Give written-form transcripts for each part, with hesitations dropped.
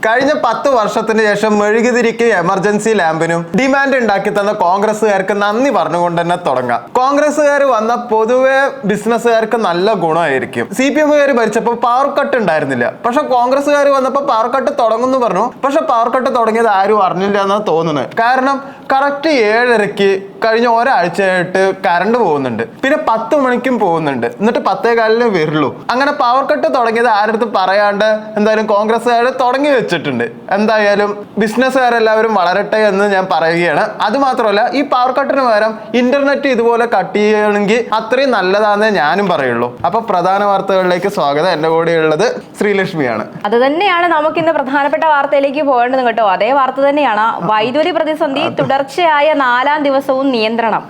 കഴിഞ്ഞ 10 വർഷത്തിന് ശേഷം മെഴുകുതിരിക്ക് എമർജൻസി ലാമ്പിനും ഡിമാൻഡ് ഉണ്ടാക്കി തന്ന കോൺഗ്രസ്സുകാർക്ക് നന്ദി പറഞ്ഞുകൊണ്ട് തന്നെ തുടങ്ങാം. കോൺഗ്രസ്സുകാർ വന്ന പൊതുവെ ബിസിനസ്സുകാർക്ക് നല്ല ഗുണമായിരിക്കും. CPM ഭരിച്ചപ്പോൾ പവർ കട്ട് ഉണ്ടായിരുന്നില്ല, പക്ഷെ കോൺഗ്രസ്സുകാർ വന്നപ്പോൾ പവർ കട്ട് തുടങ്ങുന്നു പറഞ്ഞു. പക്ഷെ പവർ കട്ട് തുടങ്ങിയത് ആരും അറിഞ്ഞില്ല എന്നാണ് തോന്നുന്നത്. കാരണം കറക്റ്റ് 7:30 കഴിഞ്ഞ ഒരാഴ്ചയായിട്ട് കറണ്ട് പോകുന്നുണ്ട്, പിന്നെ 10 മണിക്കും പോകുന്നുണ്ട്, എന്നിട്ട് 10:15 വരുള്ളൂ. അങ്ങനെ പവർ കട്ട് തുടങ്ങിയത് ആരടുത്ത് പറയാണ്ട് എന്തായാലും കോൺഗ്രസ്സുകാർ തുടങ്ങി വെച്ചിട്ടുണ്ട്. എന്തായാലും ബിസിനസ്സുകാരെല്ലാവരും വളരട്ടെ എന്ന് ഞാൻ പറയുകയാണ്. അത് മാത്രമല്ല, ഈ പവർ കട്ടിന് പകരം ഇന്റർനെറ്റ് ഇതുപോലെ കട്ട് ചെയ്യുകയാണെങ്കിൽ അത്രയും നല്ലതാണെന്നേ ഞാനും പറയുള്ളൂ. അപ്പൊ പ്രധാന വാർത്തകളിലേക്ക് സ്വാഗതം. എന്റെ കൂടെയുള്ളത് ശ്രീലക്ഷ്മിയാണ്. അത് തന്നെയാണ് നമുക്ക് ഇന്ന് പ്രധാനപ്പെട്ട വാർത്തയിലേക്ക് പോകേണ്ടത് കേട്ടോ. അതേ വാർത്ത തന്നെയാണ്. വൈദ്യുതി പ്രതിസന്ധി തുടർച്ചയായ 4ാം ദിവസവും നിയന്ത്രണം.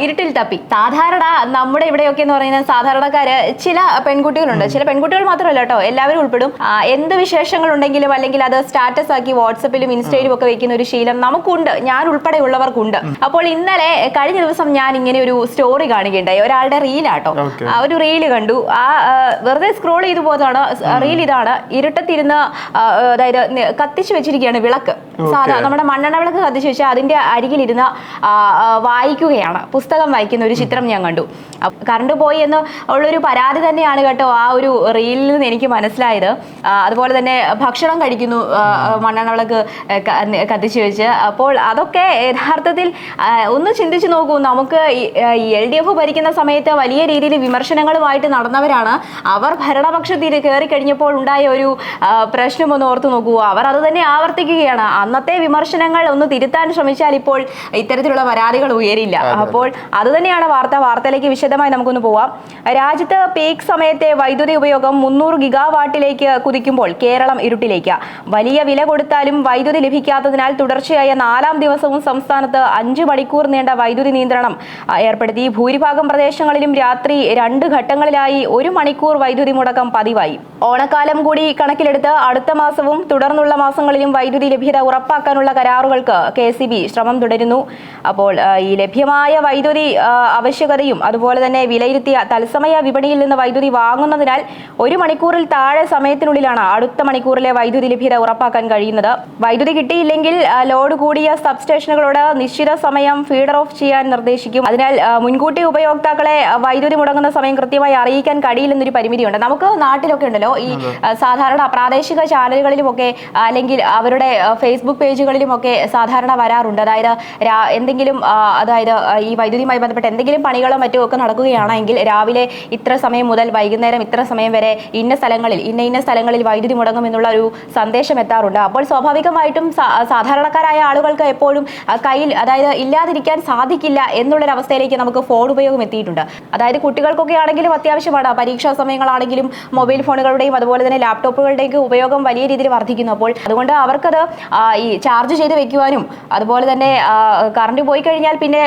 ഇരുട്ടിൽ തപ്പി. സാധാരണ നമ്മുടെ ഇവിടെയൊക്കെ എന്ന് പറയുന്നത് സാധാരണക്കാര് ചില പെൺകുട്ടികളുണ്ട്, ചില പെൺകുട്ടികൾ മാത്രമല്ല കേട്ടോ, എല്ലാവരും ഉൾപ്പെടും. എന്ത് വിശേഷങ്ങൾ ഉണ്ടെങ്കിലും അല്ലെങ്കിൽ അത് സ്റ്റാറ്റസ് ആക്കി വാട്സപ്പിലും ഇൻസ്റ്റയിലും ഒക്കെ വെക്കുന്ന ഒരു ശീലം നമുക്കുണ്ട്, ഞാൻ ഉൾപ്പെടെയുള്ളവർക്കുണ്ട്. അപ്പോൾ ഇന്നലെ കഴിഞ്ഞ ദിവസം ഞാൻ ഇങ്ങനെ ഒരു സ്റ്റോറി കാണുകയുണ്ടായി. ഒരാളുടെ റീലാട്ടോ, ഒരു റീല് കണ്ടു. വെറുതെ സ്ക്രോൾ ചെയ്തു പോയതാണ്. റീൽ ഇതാണ്: ഇരുട്ടത്തിരുന്ന് അതായത് കത്തിച്ചു വെച്ചിരിക്കുകയാണ് വിളക്ക്. സാധാരണ നമ്മുടെ മണ്ണെണ്ണ വിളക്ക് കത്തിച്ചു വെച്ചാൽ അതിന്റെ അരികിലിരുന്ന് വായിക്കുകയാണ്, പുസ്തകം വായിക്കുന്ന ഒരു ചിത്രം ഞാൻ കണ്ടു. കറണ്ട് പോയി എന്ന് ഉള്ളൊരു പരാതി തന്നെയാണ് കേട്ടോ ആ ഒരു റീലിൽ നിന്ന് എനിക്ക് മനസ്സിലായത്. അതുപോലെ തന്നെ ഭക്ഷണം കഴിക്കുന്നു മണ്ണെണ്ണ വിളക്ക് കത്തിച്ചു വെച്ച്. അപ്പോൾ അതൊക്കെ യഥാർത്ഥത്തിൽ ഒന്ന് ചിന്തിച്ചു നോക്കൂ. നമുക്ക് LDF ഭരിക്കുന്ന സമയത്ത് വലിയ രീതിയിൽ വിമർശനങ്ങളുമായിട്ട് നടന്നവരാണ്. അവർ ഭരണപക്ഷത്തിൽ കയറി കഴിഞ്ഞപ്പോൾ ഉണ്ടായ ഒരു പ്രശ്നം ഒന്ന് ഓർത്തു നോക്കൂ. അവർ അത് തന്നെ ആവർത്തിക്കുകയാണ്. അന്നത്തെ വിമർശനങ്ങൾ ഒന്ന് തിരുത്താൻ ശ്രമിച്ചാൽ ഇപ്പോൾ ഇത്തരത്തിലുള്ള പരാതികൾ ഉയരില്ല. അപ്പോൾ അത് തന്നെയാണ് വാർത്തയിലേക്ക് വിശദമായി നമുക്കൊന്ന് പോവാം. രാജ്യത്ത് പീക്ക് സമയത്തെ വൈദ്യുതി ഉപയോഗം 300 ഗിഗാവാട്ടിലേക്ക് കുതിക്കുമ്പോൾ കേരളം ഇരുട്ടിലേക്ക്. വലിയ വില കൊടുത്താലും വൈദ്യുതി ലഭിക്കാത്തതിനാൽ തുടർച്ചയായ 4ാം ദിവസവും സംസ്ഥാനത്ത് 5 മണിക്കൂർ നീണ്ട വൈദ്യുതി നിയന്ത്രണം ഏർപ്പെടുത്തി. ഭൂരിഭാഗം പ്രദേശങ്ങളിലും രാത്രി 2 ഘട്ടങ്ങളിലായി 1 മണിക്കൂർ വൈദ്യുതി മുടക്കം പതിവായി. ഓണക്കാലം കൂടി കണക്കിലെടുത്ത് അടുത്ത മാസവും തുടർന്നുള്ള മാസങ്ങളിലും വൈദ്യുതി ലഭ്യത ഉറപ്പാക്കാനുള്ള കരാറുകൾക്ക് KSEB ശ്രമം തുടരുന്നു. അപ്പോൾ ഈ ലഭ്യമായ വൈദ്യുതി ആവശ്യകതയും അതുപോലെ തന്നെ വിലയിരുത്തിയ തത്സമയ വിപണിയിൽ നിന്ന് വൈദ്യുതി വാങ്ങുന്നതിനാൽ 1 മണിക്കൂറിൽ താഴെ സമയത്തിനുള്ളിലാണ് അടുത്ത മണിക്കൂറിലെ വൈദ്യുതി ലഭ്യത ഉറപ്പാക്കാൻ കഴിയുന്നത്. വൈദ്യുതി കിട്ടിയില്ലെങ്കിൽ ലോഡ് കൂടിയ സബ്സ്റ്റേഷനുകളോട് നിശ്ചിത സമയം ഫീഡർ ഓഫ് ചെയ്യാൻ നിർദ്ദേശിക്കും. അതിനാൽ മുൻകൂട്ടി ഉപയോക്താക്കളെ വൈദ്യുതി മുടങ്ങുന്ന സമയം കൃത്യമായി അറിയിക്കാൻ കഴിയില്ലെന്നൊരു പരിമിതിയുണ്ട്. നമുക്ക് നാട്ടിലൊക്കെ ഉണ്ടല്ലോ ഈ സാധാരണ പ്രാദേശിക ചാനലുകളിലുമൊക്കെ അല്ലെങ്കിൽ അവരുടെ ഫേസ്ബുക്ക് പേജുകളിലുമൊക്കെ സാധാരണ വരാറുണ്ട്. അതായത് എന്തെങ്കിലും ഈ വൈദ്യുതിയുമായി ബന്ധപ്പെട്ട് എന്തെങ്കിലും പണികളോ മറ്റോ ഒക്കെ നടക്കുകയാണെങ്കിൽ രാവിലെ ഇത്ര സമയം മുതൽ വൈകുന്നേരം ഇത്ര സമയം വരെ ഇന്ന സ്ഥലങ്ങളിൽ വൈദ്യുതി മുടങ്ങും എന്നുള്ള ഒരു സന്ദേശം എത്താറുണ്ട്. അപ്പോൾ സ്വാഭാവികമായിട്ടും സാധാരണക്കാരായ ആളുകൾക്ക് എപ്പോഴും കയ്യിൽ ഇല്ലാതിരിക്കാൻ സാധിക്കില്ല എന്നുള്ളൊരവസ്ഥയിലേക്ക് നമുക്ക് ഫോൺ ഉപയോഗം എത്തിയിട്ടുണ്ട്. അതായത് കുട്ടികൾക്കൊക്കെ ആണെങ്കിലും അത്യാവശ്യമാണ്. പരീക്ഷാ സമയങ്ങളാണെങ്കിലും മൊബൈൽ ഫോണുകളുടെയും അതുപോലെ തന്നെ ലാപ്ടോപ്പുകളുടെയും ഉപയോഗം വലിയ രീതിയിൽ വർദ്ധിക്കുന്നു. അപ്പോൾ അതുകൊണ്ട് അവർക്കത് ഈ ചാർജ് ചെയ്ത് വെക്കുവാനും അതുപോലെ തന്നെ കറണ്ട് പോയി കഴിഞ്ഞാൽ പിന്നെ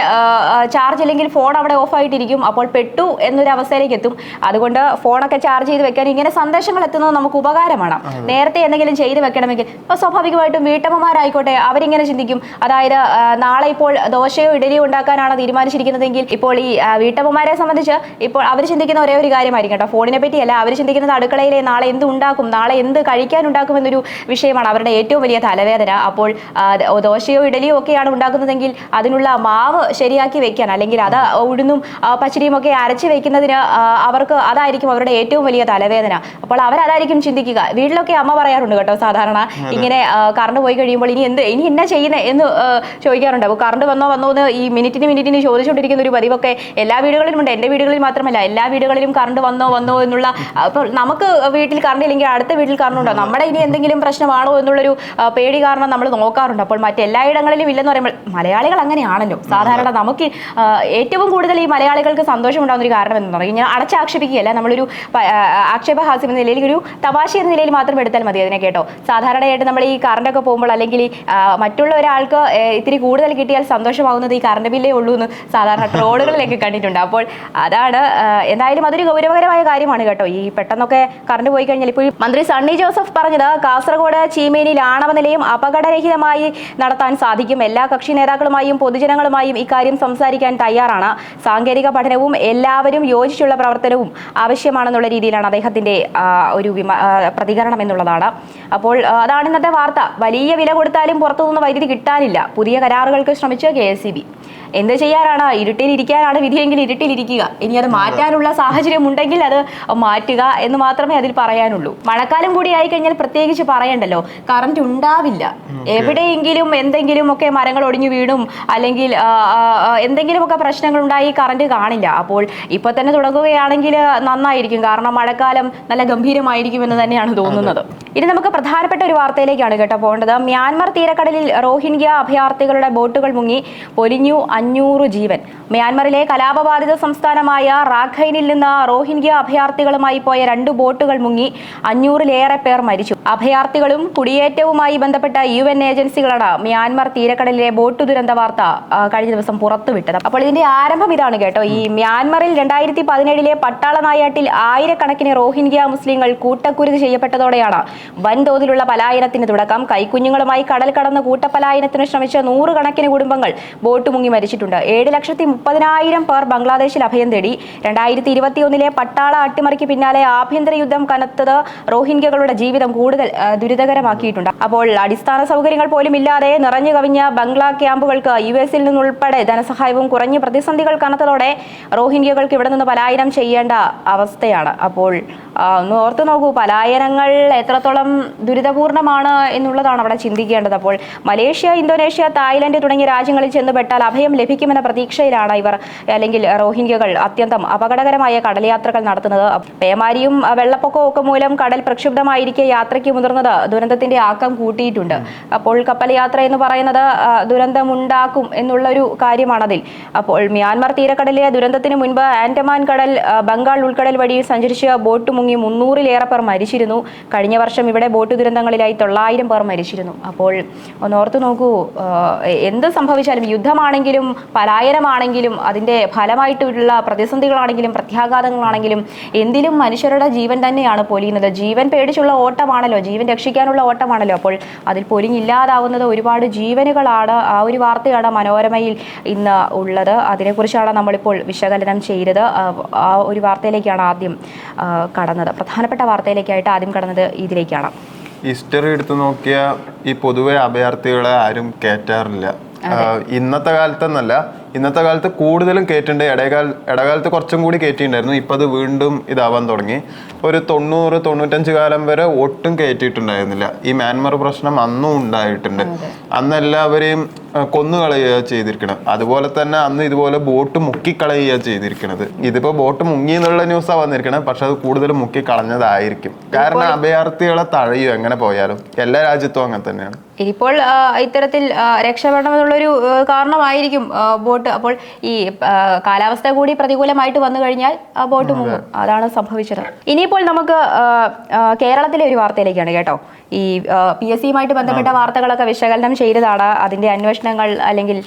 ചാർജ് ഇല്ലെങ്കിൽ ഫോൺ അവിടെ ഓഫ് ആയിട്ടിരിക്കും. അപ്പോൾ പെട്ടു എന്നൊരു അവസ്ഥയിലേക്ക് എത്തും. അതുകൊണ്ട് ഫോണൊക്കെ ചാർജ് ചെയ്ത് വെക്കാൻ ഇങ്ങനെ സന്ദേശങ്ങൾ എത്തുന്നത് നമുക്ക് ഉപകാരമാണ്. നേരത്തെ എന്തെങ്കിലും ചെയ്ത് വെക്കണമെങ്കിൽ അപ്പോൾ സ്വാഭാവികമായിട്ടും വീട്ടമ്മമാരായിക്കോട്ടെ അവരിങ്ങനെ ചിന്തിക്കും. അതായത് നാളെ ഇപ്പോൾ ദോശയോ ഇഡലിയോ ഉണ്ടാക്കാനാണ് തീരുമാനിച്ചിരിക്കുന്നതെങ്കിൽ ഇപ്പോൾ ഈ വീട്ടമ്മമാരെ സംബന്ധിച്ച് ഇപ്പോൾ അവർ ചിന്തിക്കുന്ന ഒരേ ഒരു കാര്യമായിരിക്കും കേട്ടോ, ഫോണിനെ പറ്റിയല്ല. അവർ ചിന്തിക്കുന്നത് അടുക്കളയിലെ നാളെ എന്ത് ഉണ്ടാക്കും, നാളെ എന്ത് കഴിക്കാൻ ഉണ്ടാക്കും എന്നൊരു വിഷയമാണ് അവരുടെ ഏറ്റവും വലിയ തലവേദന. അപ്പോൾ ദോശയോ ഇഡലിയോ ഒക്കെയാണ് ഉണ്ടാക്കുന്നതെങ്കിൽ അതിനുള്ള മാവ് ശരിയാക്കി വെക്കാൻ അല്ലെങ്കിൽ അത് ഉഴുന്നും പച്ചരിയും ഒക്കെ അരച്ച് വെക്കുന്നതിന് അവർക്ക് അതായിരിക്കും അവരുടെ ഏറ്റവും വലിയ തലവേദന. അപ്പോൾ അവരതായിരിക്കും ചിന്തിക്കുക. വീട്ടിലൊക്കെ അമ്മ പറയാറുണ്ട് കേട്ടോ, സാധാരണ ഇങ്ങനെ കറണ്ട് പോയി കഴിയുമ്പോൾ ഇനി എന്നാ ചെയ്യുന്നത് എന്ന് ചോദിക്കാറുണ്ട്. അപ്പോൾ കറണ്ട് വന്നോ എന്ന് ഈ മിനിറ്റിന് ചോദിച്ചുകൊണ്ടിരിക്കുന്ന ഒരു പതിവൊക്കെ എല്ലാ വീടുകളിലും ഉണ്ട്. എൻ്റെ വീടുകളിൽ മാത്രമല്ല, എല്ലാ വീടുകളിലും കറണ്ട് വന്നോ എന്നുള്ള. അപ്പോൾ നമുക്ക് വീട്ടിൽ കറണ്ട് ഇല്ലെങ്കിൽ അടുത്ത വീട്ടിൽ കറണ്ട് ഉണ്ടോ, നമ്മുടെ ഇനി എന്തെങ്കിലും പ്രശ്നമാണോ എന്നുള്ളൊരു പേടി കാരണം നമ്മൾ നോക്കാറുണ്ട്. അപ്പോൾ മറ്റെല്ലായിടങ്ങളിലും ഇല്ലെന്ന് പറയുമ്പോൾ മലയാളികൾ അങ്ങനെയാണല്ലോ സാധാരണ. നമുക്ക് ഏറ്റവും കൂടുതൽ ഈ മലയാളികൾക്ക് സന്തോഷം ഉണ്ടാകുന്ന ഒരു കാരണം എന്ന് പറയും, ഞാൻ അടച്ചാക്ഷേപിക്കുകയല്ല, നമ്മളൊരു ആക്ഷേപഹാസ്യം എന്ന നിലയിൽ ഒരു തമാശ എന്ന നിലയിൽ മാത്രം എടുത്താൽ മതി അതിനെ കേട്ടോ. സാധാരണയായിട്ട് നമ്മൾ ഈ കറണ്ടൊക്കെ പോകുമ്പോൾ അല്ലെങ്കിൽ മറ്റുള്ള ഒരാൾക്ക് ഇത്തിരി കൂടുതൽ കിട്ടിയാൽ സന്തോഷമാകുന്നത് ഈ കറണ്ട് ബില്ലേ ഉള്ളൂ എന്ന് സാധാരണ ട്രോളുകളിലൊക്കെ കണ്ടിട്ടുണ്ട്. അപ്പോൾ അതാണ് എന്തായാലും അതൊരു ഗൗരവകരമായ കാര്യമാണ് കേട്ടോ. ഈ പെട്ടെന്നൊക്കെ കറണ്ട് പോയി കഴിഞ്ഞാൽ ഇപ്പോൾ മന്ത്രി സണ്ണി ജോസഫ് പറഞ്ഞത് കാസർഗോഡ് ചീമേനിയിൽ ആണവ നിലയം അപകടരഹിതമായി നടത്താൻ സാധിക്കും. എല്ലാ കക്ഷി നേതാക്കളുമായും പൊതുജനങ്ങളുമായും ഇക്കാര്യം സംസാരിക്കാൻ തയ്യാറാണ്. സാങ്കേതിക പഠനവും എല്ലാവരും യോജിച്ചുള്ള പ്രവർത്തനവും ആവശ്യമാണെന്നുള്ള രീതിയിലാണ് അദ്ദേഹത്തിന്റെ ഒരു പ്രതികരണം എന്നുള്ളതാണ്. അപ്പോൾ അതാണ് ഇന്നത്തെ വാർത്ത. വലിയ വില കൊടുത്താലും പുറത്തുനിന്ന് വൈദ്യുതി കിട്ടാനില്ല. പുതിയ കരാറുകൾക്ക് ശ്രമിച്ച KSEB. എന്ത് ചെയ്യാനാണ്? ഇരുട്ടിലിരിക്കാനാണ് വിധിയെങ്കിൽ ഇരുട്ടിലിരിക്കുക. ഇനി അത് മാറ്റാനുള്ള സാഹചര്യം ഉണ്ടെങ്കിൽ അത് മാറ്റുക എന്ന് മാത്രമേ അതിൽ പറയാനുള്ളൂ. മഴക്കാലം കൂടി ആയി കഴിഞ്ഞാൽ പ്രത്യേകിച്ച് പറയണ്ടല്ലോ, കറണ്ട് ഉണ്ടാവില്ല. എവിടെയെങ്കിലും എന്തെങ്കിലുമൊക്കെ മരങ്ങൾ ഒടിഞ്ഞു വീണും അല്ലെങ്കിൽ എന്തെങ്കിലുമൊക്കെ പ്രശ്നങ്ങൾ ഉണ്ടായി കറണ്ട് കാണില്ല. അപ്പോൾ ഇപ്പൊ തന്നെ തുടങ്ങുകയാണെങ്കിൽ നന്നായിരിക്കും. കാരണം മഴക്കാലം നല്ല ഗംഭീരമായിരിക്കും എന്ന് തന്നെയാണ് തോന്നുന്നത്. ഇനി നമുക്ക് പ്രധാനപ്പെട്ട ഒരു വാർത്തയിലേക്കാണ് കേട്ടോ പോകേണ്ടത്. മ്യാൻമർ തീരക്കടലിൽ റോഹിംഗ്യ അഭയാർത്ഥികളുടെ ബോട്ടുകൾ മുങ്ങി പൊലിഞ്ഞു 500 ജീവൻ. മ്യാൻമറിലെ കലാപബാധിത സംസ്ഥാനമായ റാഖൈനിൽ നിന്ന് റോഹിംഗ്യ അഭയാർത്ഥികളുമായി പോയ 2 ബോട്ടുകൾ മുങ്ങി 500-ലേറെ പേർ മരിച്ചു. അഭയാർത്ഥികളും കുടിയേറ്റവുമായി ബന്ധപ്പെട്ട UN ഏജൻസികളാണ് മ്യാൻമർ തീരക്കടലിലെ ബോട്ട് ദുരന്ത വാർത്ത കഴിഞ്ഞ ദിവസം പുറത്തുവിട്ടത്. അപ്പോൾ ഇതിന്റെ ആരംഭം ഇതാണ് കേട്ടോ. ഈ മ്യാൻമറിൽ 2017 പട്ടാള നായാട്ടിൽ ആയിരക്കണക്കിന് റോഹിംഗ്യ മുസ്ലിങ്ങൾ കൂട്ടക്കുരുതി ചെയ്യപ്പെട്ടതോടെയാണ് വൻതോതിലുള്ള പലായനത്തിന് തുടക്കം. കൈക്കുഞ്ഞുങ്ങളുമായി കടൽ കടന്ന് കൂട്ടപ്പലായനത്തിന് ശ്രമിച്ച 100 കണക്കിന് കുടുംബങ്ങൾ ബോട്ട് മുങ്ങി മരിച്ചിട്ടുണ്ട്. 7,30,000 പേർ ബംഗ്ലാദേശിൽ അഭയം തേടി. 2021 പട്ടാള അട്ടിമറിക്ക് പിന്നാലെ ആഭ്യന്തര യുദ്ധം കനത്തത് റോഹിംഗ്യകളുടെ ജീവിതം കൂടുതൽ ദുരിതകരമാക്കിയിട്ടുണ്ട്. അപ്പോൾ അടിസ്ഥാന സൗകര്യങ്ങൾ പോലും ഇല്ലാതെ നിറഞ്ഞു കവിഞ്ഞ ബംഗ്ലാ ക്യാമ്പുകൾക്ക് US-ൽ നിന്നുൾപ്പെടെ ധനസഹായവും കുറഞ്ഞ് പ്രതിസന്ധികൾ കനത്തതോടെ റോഹിംഗ്യകൾക്ക് ഇവിടെ നിന്ന് പലായനം ചെയ്യേണ്ട അവസ്ഥയാണ്. അപ്പോൾ ഒന്ന് ഓർത്തു നോക്കൂ, പലായനങ്ങൾ എത്രത്തോളം ദുരിതപൂർണമാണ് എന്നുള്ളതാണ് അവിടെ ചിന്തിക്കേണ്ടത്. അപ്പോൾ മലേഷ്യ, ഇന്തോനേഷ്യ, തായ്ലൻഡ് തുടങ്ങിയ രാജ്യങ്ങളിൽ ചെന്നുപെട്ടാൽ അഭയം ലഭിക്കുമെന്ന പ്രതീക്ഷയിലാണ് ഇവർ അല്ലെങ്കിൽ റോഹിംഗ്യകൾ അത്യന്തം അപകടകരമായ കടൽയാത്രകൾ നടത്തുന്നത്. പേമാരിയും വെള്ളപ്പൊക്കവും ഒക്കെ മൂലം കടൽ പ്രക്ഷുബ്ധമായിരിക്കെ യാത്രയ്ക്ക് മുതിർന്നത് ദുരന്തത്തിന്റെ ആക്കം കൂട്ടിയിട്ടുണ്ട്. അപ്പോൾ കപ്പൽ യാത്ര എന്ന് പറയുന്നത് ദുരന്തമുണ്ടാക്കും എന്നുള്ളൊരു കാര്യമാണതിൽ. അപ്പോൾ മ്യാൻമർ തീരക്കടലിലെ ദുരന്തത്തിന് മുൻപ് ആൻഡമാൻ കടൽ, ബംഗാൾ ഉൾക്കടൽ വഴി സഞ്ചരിച്ച് ബോട്ട് മുങ്ങി 300-ലേറെ പേർ മരിച്ചിരുന്നു. കഴിഞ്ഞ വർഷം ഇവിടെ ബോട്ട് ദുരന്തങ്ങളിലായി 900 പേർ മരിച്ചിരുന്നു. അപ്പോൾ ഒന്ന് ഓർത്തു നോക്കൂ, എന്ത് സംഭവിച്ചാലും, യുദ്ധമാണെങ്കിലും പലായനമാണെങ്കിലും അതിൻ്റെ ഫലമായിട്ടുള്ള പ്രതിസന്ധികളാണെങ്കിലും പ്രത്യാഘാതങ്ങളാണെങ്കിലും എന്തിലും മനുഷ്യരുടെ ജീവൻ തന്നെയാണ് പൊലിയുന്നത്. ജീവൻ പേടിച്ചുള്ള ഓട്ടമാണല്ലോ, ജീവൻ രക്ഷിക്കാനുള്ള ഓട്ടമാണല്ലോ. അപ്പോൾ അതിൽ പൊലിഞ്ഞില്ലാതാവുന്നത് ഒരുപാട് ജീവനുകളാണ്. ആ ഒരു വാർത്തയാണ് മനോരമയിൽ ഇന്ന് ഉള്ളത്. അതിനെക്കുറിച്ചാണ് നമ്മളിപ്പോൾ വിശകലനം ചെയ്തത്. ആ ഒരു വാർത്തയിലേക്കാണ് ആദ്യം കടന്നത്. പ്രധാനപ്പെട്ട വാർത്തയിലേക്കായിട്ട് ആദ്യം കടന്നത് ഇതിലേക്കാണ്. ഹിസ്റ്ററി എടുത്തു നോക്കിയാൽ ഈ പൊതുവെ അഭയാർത്ഥികളെ ആരും കയറ്റാറില്ല. ഇന്നത്തെ കാലത്തെന്നല്ല, ഇന്നത്തെ കാലത്ത് കൂടുതലും കയറ്റുണ്ട്. ഇടകാലത്ത് കുറച്ചും കൂടി കയറ്റിയിട്ടുണ്ടായിരുന്നു. ഇപ്പം അത് വീണ്ടും ഇതാവാൻ തുടങ്ങി. ഒരു 90-95 കാലം വരെ ഒട്ടും കയറ്റിയിട്ടുണ്ടായിരുന്നില്ല. ഈ മ്യാൻമർ പ്രശ്നം അന്നും ഉണ്ടായിട്ടുണ്ട്. അന്ന് എല്ലാവരെയും കൊന്നുകളയുക ചെയ്തിരിക്കണം. അതുപോലെ തന്നെ അന്ന് ഇതുപോലെ ബോട്ട് മുക്കിക്കളയുക ചെയ്തിരിക്കണത്. ഇതിപ്പോൾ ബോട്ട് മുങ്ങി എന്നുള്ള ന്യൂസാണ് വന്നിരിക്കണത്. പക്ഷെ അത് കൂടുതൽ മുക്കിക്കളഞ്ഞതായിരിക്കും. കാരണം അഭയാർത്ഥികളെ തഴയും എങ്ങനെ പോയാലും. എല്ലാ രാജ്യത്തും അങ്ങനെ തന്നെയാണ്. ഇനിയിപ്പോൾ ഇത്തരത്തിൽ രക്ഷപ്പെടണം എന്നുള്ളൊരു കാരണമായിരിക്കും ബോട്ട്. അപ്പോൾ ഈ കാലാവസ്ഥ കൂടി പ്രതികൂലമായിട്ട് വന്നു കഴിഞ്ഞാൽ ബോട്ട് മുങ്ങും. അതാണ് സംഭവിച്ചത്. ഇനിയിപ്പോൾ നമുക്ക് കേരളത്തിലെ ഒരു വാർത്തയിലേക്കാണ് കേട്ടോ. ഈ PSC-യുമായിട്ട് ബന്ധപ്പെട്ട വാർത്തകളൊക്കെ വിശകലനം ചെയ്തതാണ്. അതിൻ്റെ അന്വേഷണങ്ങൾ അല്ലെങ്കിൽ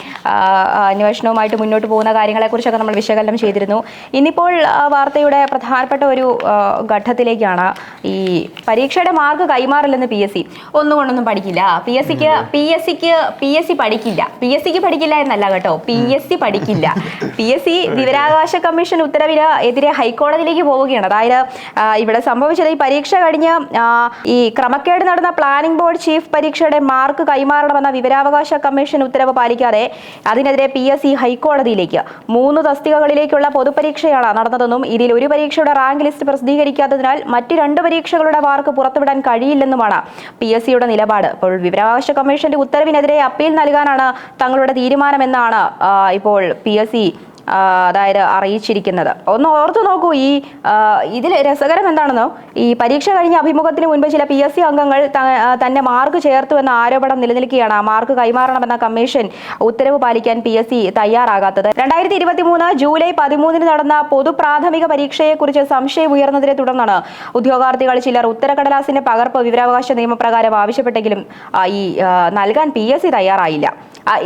അന്വേഷണവുമായിട്ട് മുന്നോട്ട് പോകുന്ന കാര്യങ്ങളെക്കുറിച്ചൊക്കെ നമ്മൾ വിശകലനം ചെയ്തിരുന്നു. ഇന്നിപ്പോൾ വാർത്തയുടെ പ്രധാനപ്പെട്ട ഒരു ഘട്ടത്തിലേക്കാണ്. ഈ പരീക്ഷയുടെ മാർക്ക് കൈമാറില്ലെന്ന് PSC. ഒന്നുകൊണ്ടൊന്നും പഠിക്കില്ല. PSC പഠിക്കില്ല എന്നല്ല കേട്ടോ, PSC പഠിക്കില്ല. PSC വിവരാവകാശ കമ്മീഷൻ ഉത്തരവിന് എതിരെ ഹൈക്കോടതിയിലേക്ക് പോവുകയാണ്. അതായത് ഇവിടെ സംഭവിച്ചത്, ഈ പരീക്ഷ കഴിഞ്ഞ് ഈ ക്രമക്കേട് നടന്ന പ്ലാനിംഗ് ബോർഡ് ചീഫ് പരീക്ഷയുടെ മാർക്ക് കൈമാറണമെന്ന വിവരാവകാശ കമ്മീഷൻ ഉത്തരവ് പാലിക്കാതെ അതിനെതിരെ PSC ഹൈക്കോടതിയിലേക്ക്. 3 തസ്തികകളിലേക്കുള്ള പൊതുപരീക്ഷയാണ് നടന്നതെന്നും ഇതിൽ ഒരു പരീക്ഷയുടെ റാങ്ക് ലിസ്റ്റ് പ്രസിദ്ധീകരിക്കാത്തതിനാൽ മറ്റ് 2 പരീക്ഷകളുടെ മാർക്ക് പുറത്തുവിടാൻ കഴിയില്ലെന്നുമാണ് PSC-യുടെ നിലപാട്. അപ്പോൾ വിവരാവകാശ കമ്മീഷന്റെ ഉത്തരവിനെതിരെ അപ്പീൽ നൽകാനാണ് തങ്ങളുടെ തീരുമാനമെന്നാണ് ഇപ്പോൾ PSC അതായത് അറിയിച്ചിരിക്കുന്നത്. ഒന്ന് ഓർത്തു നോക്കൂ, ഈ ഇതിൽ രസകരം എന്താണെന്നോ, ഈ പരീക്ഷ കഴിഞ്ഞ അഭിമുഖത്തിന് മുൻപ് ചില PSC അംഗങ്ങൾ തന്റെ മാർക്ക് ചേർത്തു എന്ന ആരോപണം നിലനിൽക്കുകയാണ്. മാർക്ക് കൈമാറണമെന്ന കമ്മീഷൻ ഉത്തരവ് പാലിക്കാൻ PSC തയ്യാറാകാത്തത്. 2023 ജൂലൈ 13 നടന്ന പൊതു പ്രാഥമിക പരീക്ഷയെക്കുറിച്ച് സംശയം ഉയർന്നതിനെ തുടർന്നാണ് ഉദ്യോഗാർത്ഥികൾ ചിലർ ഉത്തരക്കടലാസിന്റെ പകർപ്പ് വിവരാവകാശ നിയമപ്രകാരം ആവശ്യപ്പെട്ടെങ്കിലും നൽകാൻ PSC തയ്യാറായില്ല.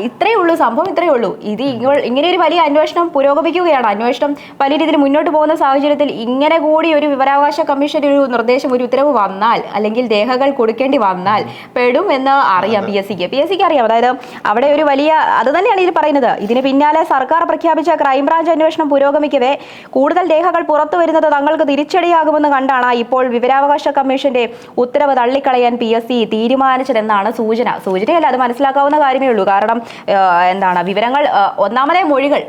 ഇത്രയേ ഉള്ളൂ, സംഭവം ഇത്രയേ ഉള്ളൂ. ഇത് ഇങ്ങനെ ഒരു വലിയ അന്വേഷണം പുരോഗമിക്കുകയാണ്. അന്വേഷണം വലിയ രീതിയിൽ മുന്നോട്ട് പോകുന്ന സാഹചര്യത്തിൽ ഇങ്ങനെ കൂടി ഒരു വിവരാവകാശ കമ്മീഷൻ ഒരു നിർദ്ദേശം, ഒരു ഉത്തരവ് വന്നാൽ, അല്ലെങ്കിൽ രേഖകൾ കൊടുക്കേണ്ടി വന്നാൽ പെടും എന്ന് അറിയാം പി എസ് സിക്ക് അറിയാം. അതായത് അവിടെ ഒരു വലിയ, അത് തന്നെയാണ് ഇതിൽ പറയുന്നത്. ഇതിന് പിന്നാലെ സർക്കാർ പ്രഖ്യാപിച്ച ക്രൈംബ്രാഞ്ച് അന്വേഷണം പുരോഗമിക്കവേ കൂടുതൽ രേഖകൾ പുറത്തു വരുന്നത് തങ്ങൾക്ക് തിരിച്ചടിയാകുമെന്ന് കണ്ടാണ് ഇപ്പോൾ വിവരാവകാശ കമ്മീഷന്റെ ഉത്തരവ് തള്ളിക്കളയാൻ PSC തീരുമാനിച്ചതെന്നാണ് സൂചനയല്ല, അത് മനസ്സിലാക്കാവുന്ന കാര്യമേ ഉള്ളൂ. കാരണം വിവരങ്ങൾ, ഒന്നാമതേ മൊഴികൾ,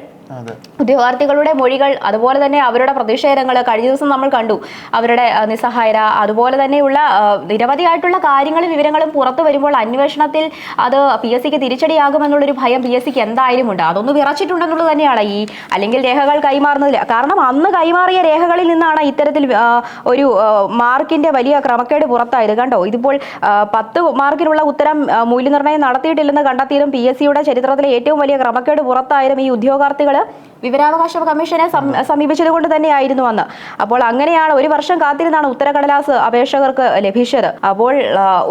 ഉദ്യോഗാർത്ഥികളുടെ മൊഴികൾ, അതുപോലെ തന്നെ അവരുടെ പ്രതിഷേധങ്ങൾ കഴിഞ്ഞ ദിവസം നമ്മൾ കണ്ടു, അവരുടെ നിസ്സഹായത, അതുപോലെ തന്നെയുള്ള നിരവധിയായിട്ടുള്ള കാര്യങ്ങളും വിവരങ്ങളും പുറത്തു വരുമ്പോൾ അന്വേഷണത്തിൽ അത് PSCക്ക് തിരിച്ചടിയാകുമെന്നുള്ളൊരു ഭയം PSCക്ക് എന്തായാലും ഉണ്ട്. അതൊന്ന് വിറച്ചിട്ടുണ്ടെന്നുള്ളത് തന്നെയാണ് അല്ലെങ്കിൽ രേഖകൾ കൈമാറുന്നതിൽ. കാരണം അന്ന് കൈമാറിയ രേഖകളിൽ നിന്നാണ് ഇത്തരത്തിൽ ഒരു മാർക്കിന്റെ വലിയ ക്രമക്കേട് പുറത്തായത്. കണ്ടോ, ഇതിപ്പോൾ 10 മാർക്കിനുള്ള ഉത്തരം മൂല്യനിർണ്ണയം നടത്തിയിട്ടില്ലെന്ന് കണ്ടെത്തിയതും PSCയുടെ ചരിത്രത്തിലെ ഏറ്റവും വലിയ ക്രമക്കേട് പുറത്തായതും ഈ ഉദ്യോഗാർത്ഥികൾ വിവരാവകാശ കമ്മീഷനെ സമീപിച്ചത് കൊണ്ട് തന്നെയായിരുന്നു അന്ന്. അപ്പോൾ അങ്ങനെയാണ് 1 വർഷം കാത്തിരുന്നാണ് ഉത്തരക്കടലാസ് അപേക്ഷകർക്ക് ലഭിച്ചത്. അപ്പോൾ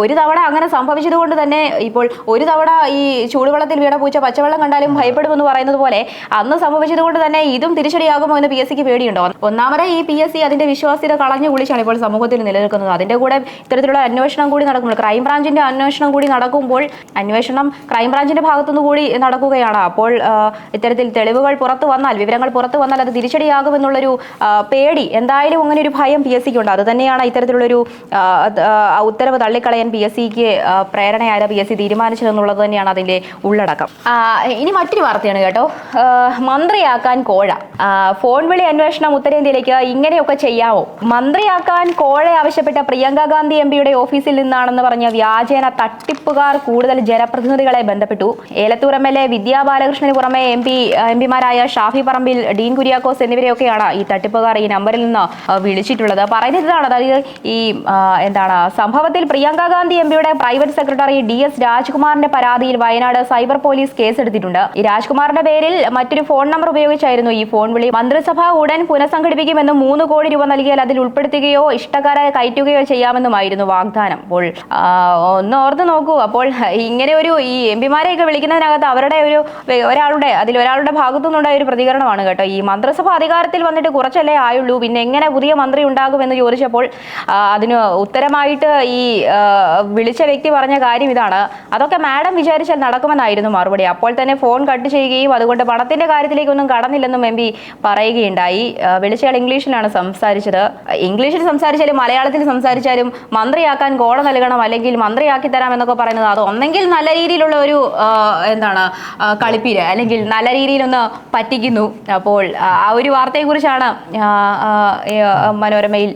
ഒരു തവണ അങ്ങനെ സംഭവിച്ചത് കൊണ്ട് തന്നെ ഇപ്പോൾ ഒരു തവണ ഈ ചൂടുവെള്ളത്തിൽ വീണ പൂച്ച പച്ചവെള്ളം കണ്ടാലും ഭയപ്പെടുമെന്ന് പറയുന്നത് പോലെ അന്ന് സംഭവിച്ചത് കൊണ്ട് തന്നെ ഇതും തിരിച്ചടിയാകുമോ എന്ന് PSCക്ക് പേടിയുണ്ടോ? ഒന്നാമത് ഈ PSC അതിന്റെ വിശ്വാസ്യത കളഞ്ഞു കുളിച്ചാണ് ഇപ്പോൾ സമൂഹത്തിൽ നിലനിൽക്കുന്നത്. അതിന്റെ കൂടെ ഇത്തരത്തിലുള്ള അന്വേഷണം കൂടി നടക്കുമ്പോൾ, ക്രൈംബ്രാഞ്ചിന്റെ അന്വേഷണം കൂടി നടക്കുമ്പോൾ, അന്വേഷണം ക്രൈംബ്രാഞ്ചിന്റെ ഭാഗത്തുനിന്ന് കൂടി നടക്കുകയാണ്. അപ്പോൾ ഇത്തരത്തിൽ തെളിവുകൾ പുറത്തു വന്നാൽ, വിവരങ്ങൾ പുറത്തു വന്നാൽ അത് തിരിച്ചടിയാകുമെന്നുള്ളൊരു പേടി, എന്തായാലും അങ്ങനെ ഒരു ഭയം PSCക്ക് ഉണ്ട്. അത് തന്നെയാണ് ഇത്തരത്തിലുള്ളൊരു ഉത്തരവ് തള്ളിക്കളയാൻ PSCക്ക് പ്രേരണയായ PSC തീരുമാനിച്ചതെന്നുള്ളത് തന്നെയാണ് അതിന്റെ ഉള്ളടക്കം. ഇനി മറ്റൊരു വാർത്തയാണ് കേട്ടോ. മന്ത്രിയാക്കാൻ കോഴ, ഫോൺ വിളി അന്വേഷണം ഉത്തരേന്ത്യയിലേക്ക് ഇങ്ങനെയൊക്കെ ചെയ്യാവോ? മന്ത്രിയാക്കാൻ കോഴ ആവശ്യപ്പെട്ട പ്രിയങ്ക ഗാന്ധി MP ഓഫീസിൽ നിന്നാണെന്ന് പറഞ്ഞ വ്യാജേന തട്ടിപ്പുകാർ കൂടുതൽ ജനപ്രതിനിധികളെ ബന്ധപ്പെട്ടു. ഏലത്തൂർ MLA വിദ്യാ ബാലകൃഷ്ണന് പുറമെ എംപിമാരായ ഷാഫി പറമ്പിൽ, ഡീൻ കുര്യാക്കോസ് എന്നിവരെയൊക്കെയാണ് ഈ തട്ടിപ്പുകാർ ഈ നമ്പറിൽ നിന്ന് വിളിച്ചിട്ടുള്ളത്. പറയുന്നത് ഇതാണ്, അതായത് ഈ സംഭവത്തിൽ Priyanka Gandhi MP private secretary DS രാജ്കുമാറിന്റെ പരാതിയിൽ വയനാട് സൈബർ പോലീസ് കേസെടുത്തിട്ടുണ്ട്. ഈ രാജ്കുമാറിന്റെ പേരിൽ മറ്റൊരു ഫോൺ നമ്പർ ഉപയോഗിച്ചായിരുന്നു ഈ ഫോൺ വിളി. മന്ത്രിസഭ ഉടൻ പുനഃസംഘടിപ്പിക്കുമെന്നും 3 കോടി രൂപ നൽകിയാൽ അതിൽ ഉൾപ്പെടുത്തുകയോ ഇഷ്ടക്കാരെ കയറ്റുകയോ ചെയ്യാമെന്നുമായിരുന്നു വാഗ്ദാനം. അപ്പോൾ ഒന്ന് ഓർത്ത് നോക്കൂ. അപ്പോൾ ഇങ്ങനെ ഒരു ഈ എംപിമാരെയൊക്കെ വിളിക്കുന്നതിനകത്ത് അവരുടെ ഒരാളുടെ ഭാഗത്തുനിന്നുണ്ടായ ഒരു പ്രതികരണമാണ് കേട്ടോ. ഈ മന്ത്രിസഭ അധികാരത്തിൽ വന്നിട്ട് കുറച്ചല്ലേ ആയുള്ളൂ, പിന്നെ എങ്ങനെ പുതിയ മന്ത്രി ഉണ്ടാകുമെന്ന് ചോദിച്ചപ്പോൾ അതിന് ഉത്തരമായിട്ട് ഈ വിളിച്ച വ്യക്തി പറഞ്ഞ കാര്യം ഇതാണ്, അതൊക്കെ മാഡം വിചാരിച്ചാൽ നടക്കുമെന്നായിരുന്നു മറുപടി. അപ്പോൾ തന്നെ ഫോൺ കട്ട് ചെയ്യുകയും അതുകൊണ്ട് പണത്തിന്റെ കാര്യത്തിലേക്കൊന്നും കടന്നില്ലെന്നും MP പറയുകയുണ്ടായി. വിളിച്ചയാൾ ഇംഗ്ലീഷിലാണ് സംസാരിച്ചത്. ഇംഗ്ലീഷിൽ സംസാരിച്ചാലും മലയാളത്തിൽ സംസാരിച്ചാലും മന്ത്രിയാക്കാൻ കോട നൽകണം, അല്ലെങ്കിൽ മന്ത്രിയാക്കി തരാം എന്നൊക്കെ പറയുന്നത്, അത് ഒന്നെങ്കിൽ നല്ല രീതിയിലുള്ള ഒരു കളിപ്പീര്, അല്ലെങ്കിൽ നല്ല രീതിയിലൊന്ന് പറ്റിക്കുന്നു. അപ്പോൾ ആ ഒരു വാർത്തയെക്കുറിച്ചാണ് മനോരമയിൽ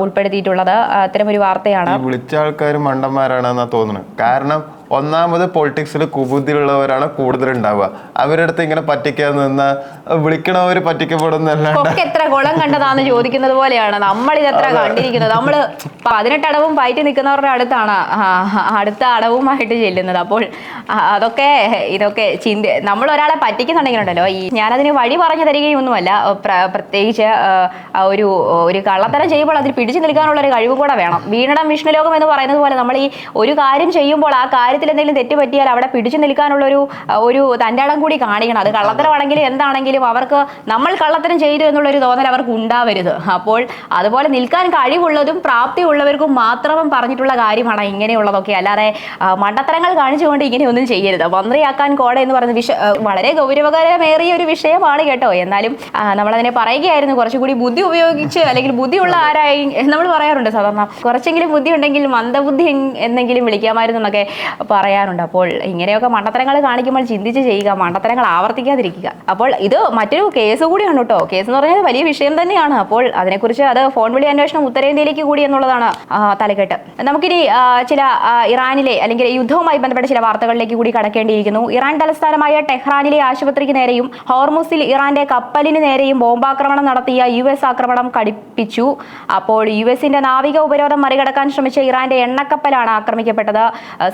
ഉൾപ്പെടുത്തിയിട്ടുള്ളത്. അത്തരമൊരു വാർത്തയാണ്. വിളിച്ച ആൾക്കാർ മണ്ടന്മാരാണെന്നാ തോന്നുന്നത്. കാരണം ഒന്നാമത് പൊളിറ്റിക്സിൽ കുബുദ്ധിയുള്ളവരാണ് കൂടുതൽ ഉണ്ടാവുക. അവരുടെ അടുത്ത് ഇങ്ങനെ പറ്റിക്കാൻ നിന്ന് വിളിക്കണവര് പറ്റിക്കപ്പെടുന്നല്ലാണ്ട് എത്ര കുളം കണ്ടതാന്ന് ചോദിക്കുന്നത് പോലെയാണ് നമ്മൾ ഇതെത്ര കണ്ടിരിക്കുന്നത്. നമ്മൾ 18 അടവും പയറ്റി നിൽക്കുന്നവരുടെ അടുത്താണ് അടുത്ത അടവുമായിട്ട് ചെല്ലുന്നത്. അപ്പോൾ ഇതൊക്കെ നമ്മൾ ഒരാളെ പറ്റിക്കുന്നുണ്ടെങ്കിലുണ്ടല്ലോ, ഞാനതിന് വഴി പറഞ്ഞു തരികയൊന്നുമല്ല, പ്രത്യേകിച്ച് ഒരു കള്ളത്തരം ചെയ്യുമ്പോൾ അതിൽ പിടിച്ചു നിൽക്കാനുള്ള ഒരു കഴിവ് കൂടെ വേണം. വീണടം വിഷ്ണുലോകം എന്ന് പറയുന്നത് പോലെ നമ്മൾ ഈ ഒരു കാര്യം ചെയ്യുമ്പോൾ ആ കാര്യത്തിൽ എന്തെങ്കിലും തെറ്റ് പറ്റിയാൽ അവിടെ പിടിച്ചു നിൽക്കാനുള്ള ഒരു തൻ്റെടം കൂടി കാണിക്കണം. അത് കള്ളത്തരമാണെങ്കിലും എന്താണെങ്കിലും അവർക്ക് നമ്മൾ കള്ളത്തരം ചെയ്തു എന്നുള്ളൊരു തോന്നൽ അവർക്ക് ഉണ്ടാവരുത്. അപ്പോൾ അതുപോലെ നിൽക്കാൻ കഴിവുള്ളതും പ്രാപ്തിയുള്ളവർക്കും മാത്രം പറഞ്ഞിട്ടുള്ള കാര്യമാണ് ഇങ്ങനെയുള്ളതൊക്കെ. അല്ലാതെ മണ്ടത്തരങ്ങൾ കാണിച്ചുകൊണ്ട് ഇങ്ങനെയൊന്നും ചെയ്യരുത്. മന്ത്രിയാക്കാൻ കോട എന്ന് പറയുന്ന വളരെ ഗൗരവകരമേറിയ ഒരു വിഷയമാണ് കേട്ടോ. എന്നാലും നമ്മളതിനെ പറയുകയായിരുന്നു, കുറച്ചുകൂടി ബുദ്ധി ഉപയോഗിച്ച്, അല്ലെങ്കിൽ ബുദ്ധിയുള്ള ആരായി നമ്മൾ പറയാറുണ്ട് സാധാരണ, കുറച്ചെങ്കിലും ബുദ്ധി ഉണ്ടെങ്കിൽ മന്ദബുദ്ധി എന്നെങ്കിലും വിളിക്കാമായിരുന്നു എന്നൊക്കെ പറയാറുണ്ട്. അപ്പോൾ ഇങ്ങനെയൊക്കെ മണ്ടത്തരങ്ങൾ കാണിക്കുമ്പോൾ ചിന്തിച്ച് ചെയ്യുക, മണ്ടത്തരങ്ങൾ ആവർത്തിക്കാതിരിക്കുക. അപ്പോൾ ഇത് മറ്റൊരു കേസ് കൂടിയാണ് കേട്ടോ. കേസ് എന്ന് പറഞ്ഞാൽ വലിയ വിഷയം തന്നെയാണ്. അപ്പോൾ അതിനെക്കുറിച്ച് അത് ഫോൺ വിളി അന്വേഷണം ഉത്തരേന്ത്യയിലേക്ക് കൂടി എന്നുള്ളതാണ് തലക്കെട്ട്. നമുക്കിനി ചില ഇറാനിലെ അല്ലെങ്കിൽ യുദ്ധവുമായി ബന്ധപ്പെട്ട ചില വാർത്തകളിലേക്ക് കൂടി കടക്കേണ്ടിയിരിക്കുന്നു. ഇറാൻ തലസ്ഥാനമായ ടെഹ്റാനിലെ ആശുപത്രിക്ക് നേരെയും ഹോർമുസിൽ ഇറാന്റെ കപ്പലിന് നേരെയും ബോംബാക്രമണം നടത്തിയ US ആക്രമണം കടുപ്പിച്ചു. അപ്പോൾ US നാവിക ഉപരോധം മറികടക്കാൻ ശ്രമിച്ച ഇറാന്റെ എണ്ണക്കപ്പലാണ് ആക്രമിക്കപ്പെട്ടത്.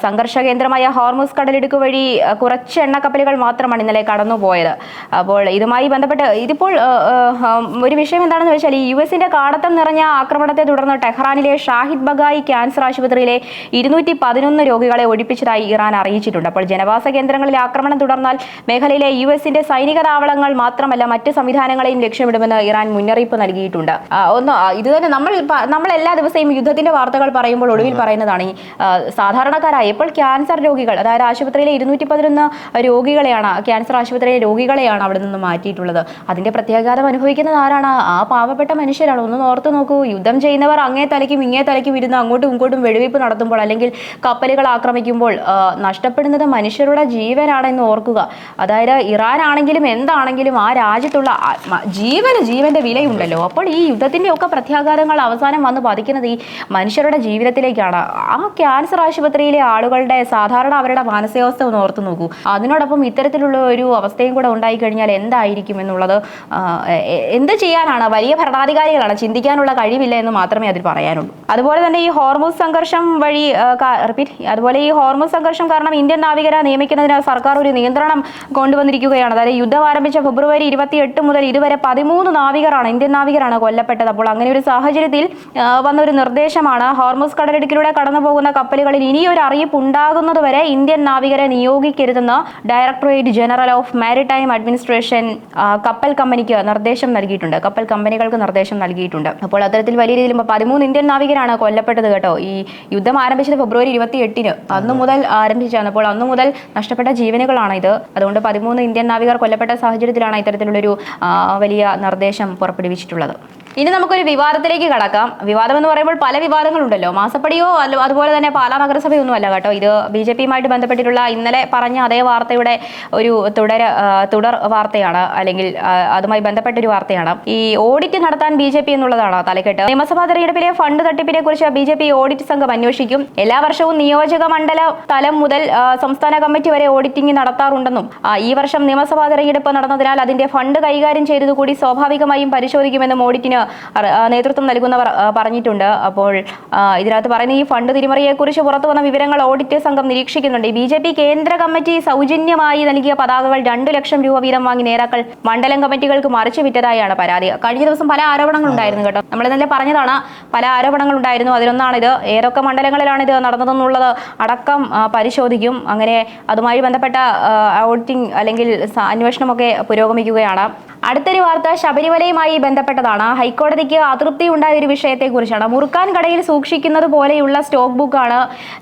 സംഘർഷ കേന്ദ്രമായ ഹോർമുസ് കടലിടുക്ക് വഴി കുറച്ച് എണ്ണക്കപ്പലുകൾ മാത്രമാണ് ഇന്നലെ കടന്നുപോയത്. അപ്പോൾ ഇതുമായി ബന്ധപ്പെട്ട് ഇതിപ്പോൾ ഒരു വിഷയം എന്താണെന്ന് വെച്ചാൽ ഈ US-ന്റെ കാടത്തം നിറഞ്ഞ ആക്രമണത്തെ തുടർന്ന് ടെഹ്റാനിലെ ഷാഹിദ് ബഗായി ക്യാൻസർ ആശുപത്രിയിലെ 211 രോഗികളെ ഒഴിപ്പിച്ചതായി ഇറാൻ അറിയിച്ചിട്ടുണ്ട്. അപ്പോൾ ജനവാസ കേന്ദ്രങ്ങളിൽ ആക്രമണം തുടർന്നാൽ മേഖലയിലെ US-ന്റെ സൈനിക താവളങ്ങൾ മാത്രമല്ല മറ്റ് സംവിധാനങ്ങളെയും ലക്ഷ്യമിടുമെന്ന് ഇറാൻ മുന്നറിയിപ്പ് നൽകിയിട്ടുണ്ട്. ഇത് തന്നെ നമ്മൾ എല്ലാ ദിവസവും യുദ്ധത്തിന്റെ വാർത്തകൾ പറയുമ്പോൾ ഒടുവിൽ പറയുന്നതാണ് ഈ സാധാരണക്കാരായ ഇപ്പോൾ ക്യാൻസർ രോഗികൾ, അതായത് ആശുപത്രിയിലെ 211 രോഗികളെയാണ്, ക്യാൻസർ ആശുപത്രിയിലെ രോഗികളെയാണ് അവിടെ നിന്ന് മാറ്റിയിട്ടുള്ളത്. അതിന്റെ പ്രത്യാഘാതം അനുഭവിക്കുന്നത് ആരാണ്? ആ പാവപ്പെട്ട മനുഷ്യരാണ്. ഒന്ന് ഓർത്ത് നോക്കൂ, യുദ്ധം ചെയ്യുന്നവർ അങ്ങേ തലയ്ക്കും ഇങ്ങേ തലയ്ക്കും ഇരുന്ന് അങ്ങോട്ടും ഇങ്ങോട്ടും വെടിവയ്പ് നടത്തുമ്പോൾ അല്ലെങ്കിൽ കപ്പലുകൾ ആക്രമിക്കുമ്പോൾ നഷ്ടപ്പെടുന്നത് മനുഷ്യരുടെ ജീവനാണെന്ന് ഓർക്കുക. അതായത് ഇറാൻ ആണെങ്കിലും എന്താണെങ്കിലും ആ രാജ്യത്തുള്ള ജീവന്റെ വിലയുണ്ടല്ലോ. അപ്പോൾ ഈ യുദ്ധത്തിന്റെ ഒക്കെ പ്രത്യാഘാതങ്ങൾ അവസാനം വന്ന് ബാധിക്കുന്നത് ഈ മനുഷ്യരുടെ ജീവിതത്തിലേക്കാണ്. ആ ക്യാൻസർ ആശുപത്രിയിലെ ആളുകളുടെ സാധാരണ അവരുടെ മാനസികാവസ്ഥ ഒന്ന് ഓർത്തു നോക്കൂ. അതിനോടൊപ്പം ഇത്തരത്തിലുള്ള ഒരു അവസ്ഥയും കൂടെ ഉണ്ടായിക്കഴിഞ്ഞാൽ എന്തായിരിക്കും എന്നുള്ളത് എന്ത് ചെയ്യാനാണ്? വലിയ ഭരണാധികാരികളാണ്, ചിന്തിക്കാനുള്ള കഴിവില്ല എന്ന് മാത്രമേ അതിൽ പറയാനുള്ളൂ. അതുപോലെ തന്നെ ഈ ഹോർമുസ് സംഘർഷം കാരണം ഇന്ത്യൻ നാവികരെ നിയമിക്കുന്നതിന് സർക്കാർ ഒരു നിയന്ത്രണം കൊണ്ടുവന്നിരിക്കുകയാണ്. അതായത് യുദ്ധം ആരംഭിച്ച ഫെബ്രുവരി 28 മുതൽ ഇതുവരെ 13 ഇന്ത്യൻ നാവികരാണ് കൊല്ലപ്പെട്ടത്. അപ്പോൾ അങ്ങനെ ഒരു സാഹചര്യത്തിൽ വന്ന ഒരു നിർദ്ദേശമാണ് ഹോർമുസ് കടലിടുക്കിലൂടെ കടന്നു പോകുന്ന കപ്പലുകളിൽ ഇനിയൊരു അറിയിപ്പ് ഉണ്ടാകുന്നതുവരെ ഇന്ത്യൻ നാവികരെ നിയോഗിക്കരുതെന്ന് directorate general of maritime administration കപ്പൽ കമ്പനികൾക്ക് നിർദ്ദേശം നൽകിയിട്ടുണ്ട്. അപ്പോൾ അത്തരത്തിൽ വലിയ രീതിയിൽ 13 ഇന്ത്യൻ നാവികരാണ് കൊല്ലപ്പെട്ടത് കേട്ടോ. ഈ യുദ്ധം ആരംഭിച്ചത് ഫെബ്രുവരി 28 അന്നു മുതൽ ആരംഭിച്ചാണ്. അപ്പോൾ അന്നു മുതൽ നഷ്ടപ്പെട്ട ജീവനുകളാണ് ഇത്. അതുകൊണ്ട് 13 ഇന്ത്യൻ നാവികർ കൊല്ലപ്പെട്ട സാഹചര്യത്തിലാണ് ഇത്തരത്തിലുള്ളൊരു വലിയ നിർദ്ദേശം പുറപ്പെടുവിച്ചിട്ടുള്ളത്. ഇനി നമുക്കൊരു വിവാദത്തിലേക്ക് കടക്കാം. വിവാദം എന്ന് പറയുമ്പോൾ പല വിവാദങ്ങളുണ്ടല്ലോ. മാസപ്പടിയോ അതുപോലെ തന്നെ പാലാ നഗരസഭയൊന്നും അല്ല കേട്ടോ. ഇത് BJP-യുമായിട്ട് ബന്ധപ്പെട്ടിട്ടുള്ള ഇന്നലെ പറഞ്ഞ അതേ വാർത്തയുടെ ഒരു തുടർ വാർത്തയാണ്, അല്ലെങ്കിൽ അതുമായി ബന്ധപ്പെട്ടൊരു വാർത്തയാണ്. ഈ ഓഡിറ്റ് നടത്താൻ BJP എന്നുള്ളതാണ് തലക്കെട്ട്. നിയമസഭാ തെരഞ്ഞെടുപ്പിലെ ഫണ്ട് തട്ടിപ്പിനെ കുറിച്ച് BJP ഓഡിറ്റ് സംഘം അന്വേഷിക്കും. എല്ലാ വർഷവും നിയോജക മണ്ഡല തലം മുതൽ സംസ്ഥാന കമ്മിറ്റി വരെ ഓഡിറ്റിംഗ് നടത്താറുണ്ടെന്നും ഈ വർഷം നിയമസഭാ തെരഞ്ഞെടുപ്പ് നടന്നതിനാൽ അതിന്റെ ഫണ്ട് കൈകാര്യം ചെയ്തതുകൂടി സ്വാഭാവികമായും പരിശോധിക്കുമെന്നും ഓഡിറ്റിന് നേതൃത്വം നൽകുന്നവർ പറഞ്ഞിട്ടുണ്ട്. അപ്പോൾ ഇതിനകത്ത് പറയുന്ന ഈ ഫണ്ട് തിരിമറിയെക്കുറിച്ച് പുറത്തു വന്ന വിവരങ്ങൾ ഓഡിറ്റ് സംഘം നിരീക്ഷിക്കുന്നുണ്ട്. BJP കേന്ദ്ര കമ്മിറ്റി സൗജന്യമായി നൽകിയ പതാകകൾ 2 ലക്ഷം രൂപ വീതം വാങ്ങി നേതാക്കൾ മണ്ഡലം കമ്മിറ്റികൾക്ക് മറിച്ചു വിറ്റതായാണ് പരാതി. കഴിഞ്ഞ ദിവസം പല ആരോപണങ്ങളുണ്ടായിരുന്നു കേട്ടോ. നമ്മൾ ഇന്നലെ പറഞ്ഞതാണ്, പല ആരോപണങ്ങളുണ്ടായിരുന്നു. അതിലൊന്നാണിത്. ഏതൊക്കെ മണ്ഡലങ്ങളിലാണ് ഇത് നടന്നതെന്നുള്ളത് അടക്കം പരിശോധിക്കും. അങ്ങനെ അതുമായി ബന്ധപ്പെട്ട ഓഡിറ്റിംഗ് അല്ലെങ്കിൽ അന്വേഷണമൊക്കെ പുരോഗമിക്കുകയാണ്. അടുത്തൊരു വാർത്ത ശബരിമലയുമായി ബന്ധപ്പെട്ടതാണ്. ഹൈക്കോടതിക്ക് അതൃപ്തി ഉണ്ടായ ഒരു വിഷയത്തെക്കുറിച്ചാണ്. മുറുക്കാൻ കടയിൽ സൂക്ഷിക്കുന്നത് പോലെയുള്ള സ്റ്റോക്ക് ബുക്കാണ്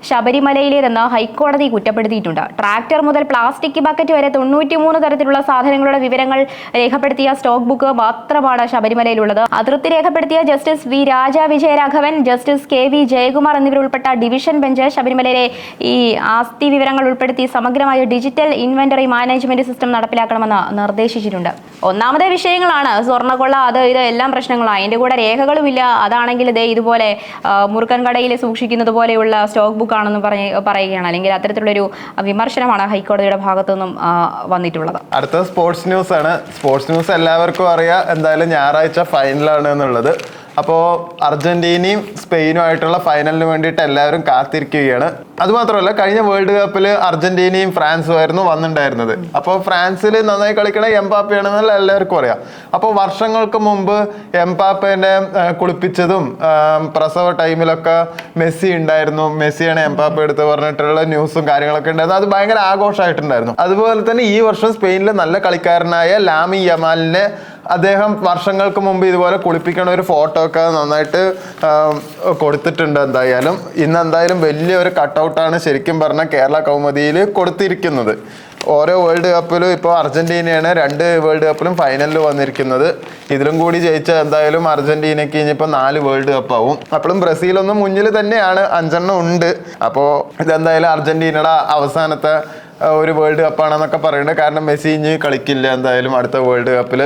ശബരിമലയിലേതെന്ന് ഹൈക്കോടതി കുറ്റപ്പെടുത്തിയിട്ടുണ്ട്. ട്രാക്ടർ മുതൽ പ്ലാസ്റ്റിക് ബക്കറ്റ് വരെ 93 തരത്തിലുള്ള സാധനങ്ങളുടെ വിവരങ്ങൾ രേഖപ്പെടുത്തിയ സ്റ്റോക്ക് ബുക്ക് മാത്രമാണ് ശബരിമലയിലുള്ളത്. അതൃപ്തി രേഖപ്പെടുത്തിയ justice V. Raja Vijayaraghavan, justice KV. Jayakumar എന്നിവരുൾപ്പെട്ട ഡിവിഷൻ ബെഞ്ച് ശബരിമലയിലെ ഈ ആസ്തി വിവരങ്ങൾ ഉൾപ്പെടുത്തി സമഗ്രമായ ഡിജിറ്റൽ ഇൻവെന്ററി മാനേജ്മെന്റ് സിസ്റ്റം നടപ്പിലാക്കണമെന്ന് നിർദ്ദേശിച്ചിട്ടുണ്ട്. ഒന്നാമത്തെ വിഷയങ്ങളാണ് സ്വർണ്ണക്കൊള്ള, അത് ഇത് എല്ലാം പ്രശ്നങ്ങളാണ്. അതിൻ്റെ കൂടെ രേഖകളുമില്ല. അതാണെങ്കിൽ ഇതുപോലെ മുറുക്കൻ കടയിൽ സൂക്ഷിക്കുന്നത് പോലെയുള്ള സ്റ്റോക്ക് ബുക്ക് ആണെന്ന് പറയുകയാണ്. അല്ലെങ്കിൽ അത്തരത്തിലുള്ളൊരു വിമർശനമാണ് ഹൈക്കോടതിയുടെ ഭാഗത്തു നിന്നും വന്നിട്ടുള്ളത്. അടുത്ത സ്പോർട്സ് ന്യൂസ് ആണ്. സ്പോർട്സ് ന്യൂസ് എല്ലാവർക്കും അറിയാം, എന്തായാലും ഞായറാഴ്ച ഫൈനലാണ് എന്നുള്ളത്. അപ്പോൾ അർജന്റീനയും സ്പെയിനുമായിട്ടുള്ള ഫൈനലിന് വേണ്ടിയിട്ട് എല്ലാവരും കാത്തിരിക്കുകയാണ്. അതുമാത്രമല്ല, കഴിഞ്ഞ വേൾഡ് കപ്പിൽ അർജന്റീനയും ഫ്രാൻസും ആയിരുന്നു വന്നിട്ടുണ്ടായിരുന്നത്. അപ്പോൾ ഫ്രാൻസിൽ നന്നായി കളിക്കണ എംബാപ്പയാണെന്നുള്ള എല്ലാവർക്കും അറിയാം. അപ്പോൾ വർഷങ്ങൾക്ക് മുമ്പ് എംബാപ്പേനെ കുളിപ്പിച്ചതും പ്രസവ ടൈമിലൊക്കെ മെസ്സി ഉണ്ടായിരുന്നു, മെസ്സിയാണ് എംബാപ്പ എടുത്ത് പറഞ്ഞിട്ടുള്ള ന്യൂസും കാര്യങ്ങളൊക്കെ ഉണ്ടായിരുന്നു. അത് ഭയങ്കര ആഘോഷമായിട്ടുണ്ടായിരുന്നു. അതുപോലെ തന്നെ ഈ വർഷം സ്പെയിനിലെ നല്ല കളിക്കാരനായ ലാമിൻ യമാലിനെ അദ്ദേഹം വർഷങ്ങൾക്ക് മുമ്പ് ഇതുപോലെ കുളിപ്പിക്കണ ഒരു ഫോട്ടോ ഒക്കെ നന്നായിട്ട് കൊടുത്തിട്ടുണ്ട്. എന്തായാലും ഇന്ന് വലിയൊരു കട്ടൗട്ടാണ് ശരിക്കും പറഞ്ഞാൽ കേരള കൗമുദിയിൽ കൊടുത്തിരിക്കുന്നത്. ഓരോ വേൾഡ് കപ്പിലും ഇപ്പോൾ അർജന്റീനയാണ് 2 വേൾഡ് കപ്പിലും ഫൈനലിൽ വന്നിരിക്കുന്നത്. ഇതിലും കൂടി ജയിച്ച എന്തായാലും അർജന്റീനയ്ക്ക് ഇനിയിപ്പോൾ 4 വേൾഡ് കപ്പ് ആവും. അപ്പോഴും ബ്രസീലൊന്നും മുന്നിൽ തന്നെയാണ്, 5 ഉണ്ട്. അപ്പോൾ ഇതെന്തായാലും അർജന്റീനയുടെ അവസാനത്തെ ഒരു വേൾഡ് കപ്പാണെന്നൊക്കെ പറയുന്നുണ്ട്. കാരണം മെസ്സി ഇനി കളിക്കില്ല എന്തായാലും അടുത്ത വേൾഡ് കപ്പിൽ.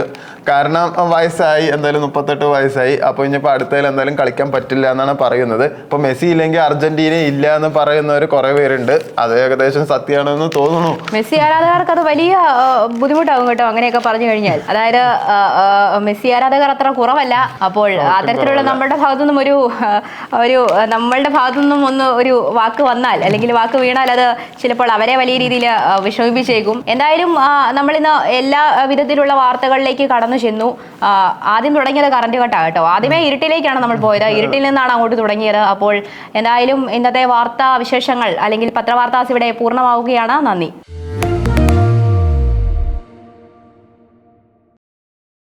കാരണം വയസ്സായി, എന്തായാലും 38 വയസ്സായി. അപ്പോൾ ഇനിയിപ്പോൾ അടുത്തതിൽ എന്തായാലും കളിക്കാൻ പറ്റില്ല എന്നാണ് പറയുന്നത്. ഇപ്പോൾ മെസ്സി ഇല്ലെങ്കിൽ അർജന്റീന ഇല്ല എന്ന് പറയുന്നവർ കുറേ പേരുണ്ട്. അത് ഏകദേശം സത്യമാണെന്ന് തോന്നുന്നു. മെസ്സി ആരാധകർക്ക് അത് വലിയ ബുദ്ധിമുട്ടാകും കേട്ടോ അങ്ങനെയൊക്കെ പറഞ്ഞു കഴിഞ്ഞാൽ. അതായത് മെസ്സി ആരാധകർ അത്ര കുറവല്ല. അപ്പോൾ അത്തരത്തിലുള്ള നമ്മളുടെ ഭാഗത്തുനിന്നും നമ്മളുടെ ഭാഗത്തുനിന്നും ഒരു വാക്ക് വന്നാൽ അല്ലെങ്കിൽ വാക്ക് വീണാൽ അത് ചിലപ്പോൾ അവരെ വലിയ രീതിയിൽ വിഷമിപ്പിച്ചേക്കും. എന്തായാലും നമ്മളിന്ന് എല്ലാ വിധത്തിലുള്ള വാർത്തകളിലേക്ക് കടന്നു ചെന്നു. ആദ്യം തുടങ്ങിയത് കറണ്ട് കട്ടാണ് കേട്ടോ. ആദ്യമേ ഇരുട്ടിലേക്കാണ് നമ്മൾ പോയത്. ഇരുട്ടിൽ നിന്നാണ് അങ്ങോട്ട് തുടങ്ങിയത്. അപ്പോൾ എന്തായാലും ഇന്നത്തെ വാർത്താ വിശേഷങ്ങൾ അല്ലെങ്കിൽ പത്രവാർത്താസ് ഇവിടെ പൂർണ്ണമാവുകയാണ്. നന്ദി.